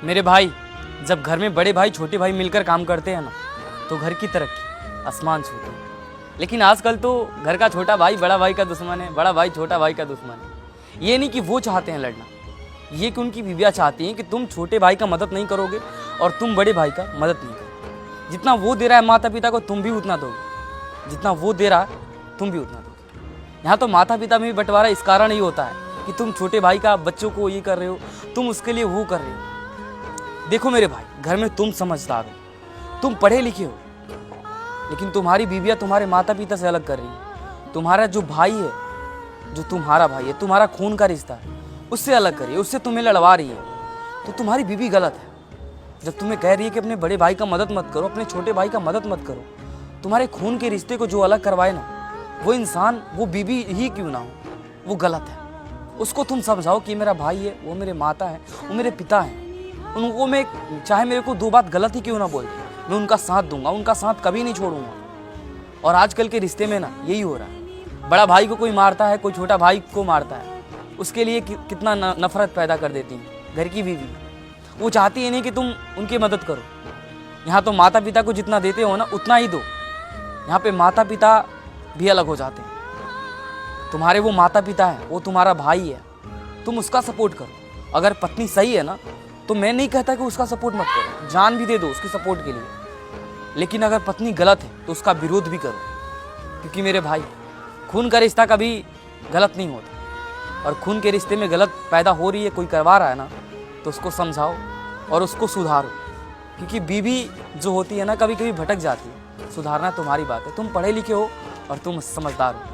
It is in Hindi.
मेरे भाई, जब घर में बड़े भाई छोटे भाई मिलकर काम करते हैं ना, तो घर की तरक्की आसमान छूती है। लेकिन आजकल तो घर का छोटा भाई बड़ा भाई का दुश्मन है, बड़ा भाई छोटा भाई का दुश्मन है। ये नहीं कि वो चाहते हैं लड़ना, ये कि उनकी बीवियाँ चाहती हैं कि तुम छोटे भाई का मदद नहीं करोगे और तुम बड़े भाई का मदद नहीं करोगे। जितना वो दे रहा है माता पिता को, तुम भी उतना दोगे। जितना वो दे रहा है, तुम भी उतना दोगे। यहाँ तो माता पिता में भी बंटवारा इस कारण ही होता है कि तुम छोटे भाई का बच्चों को ये कर रहे हो, तुम उसके लिए वो कर रहे हो। देखो मेरे भाई, घर में तुम समझदार हो, तुम पढ़े लिखे हो, लेकिन तुम्हारी बीवियाँ तुम्हारे माता पिता से अलग कर रही है। तुम्हारा जो भाई है, जो तुम्हारा भाई है, तुम्हारा खून का रिश्ता है, उससे अलग करिए, उससे तुम्हें लड़वा रही है। तो तुम्हारी बीवी गलत है जब तुम्हें कह रही है कि अपने बड़े भाई का मदद मत करो, अपने छोटे भाई का मदद मत करो। तुम्हारे खून के रिश्ते को जो अलग करवाए ना, वो इंसान, वो बीवी ही क्यों ना हो, वो गलत है। उसको तुम समझाओ कि मेरा भाई है, वो मेरे माता है, वो मेरे पिता हैं। उनको मैं चाहे मेरे को दो बात गलत ही क्यों ना बोल, मैं उनका साथ दूंगा, उनका साथ कभी नहीं छोड़ूंगा। और आजकल के रिश्ते में ना यही हो रहा है, बड़ा भाई को कोई मारता है, कोई छोटा भाई को मारता है, उसके लिए कितना नफरत पैदा कर देती है घर की बीवी। वो चाहती है नहीं कि तुम उनकी मदद करो। यहाँ तो माता पिता को जितना देते हो ना, उतना ही दो। यहाँ पे माता पिता भी अलग हो जाते हैं। तुम्हारे वो माता पिता है, वो तुम्हारा भाई है, तुम उसका सपोर्ट करो। अगर पत्नी सही है ना, तो मैं नहीं कहता कि उसका सपोर्ट मत करो, जान भी दे दो उसके सपोर्ट के लिए। लेकिन अगर पत्नी गलत है तो उसका विरोध भी करो, क्योंकि मेरे भाई, खून का रिश्ता कभी गलत नहीं होता। और खून के रिश्ते में गलत पैदा हो रही है, कोई करवा रहा है ना, तो उसको समझाओ और उसको सुधारो। क्योंकि बीवी जो होती है ना, कभी कभी भटक जाती है। सुधारना तुम्हारी बात है, तुम पढ़े लिखे हो और तुम समझदार हो।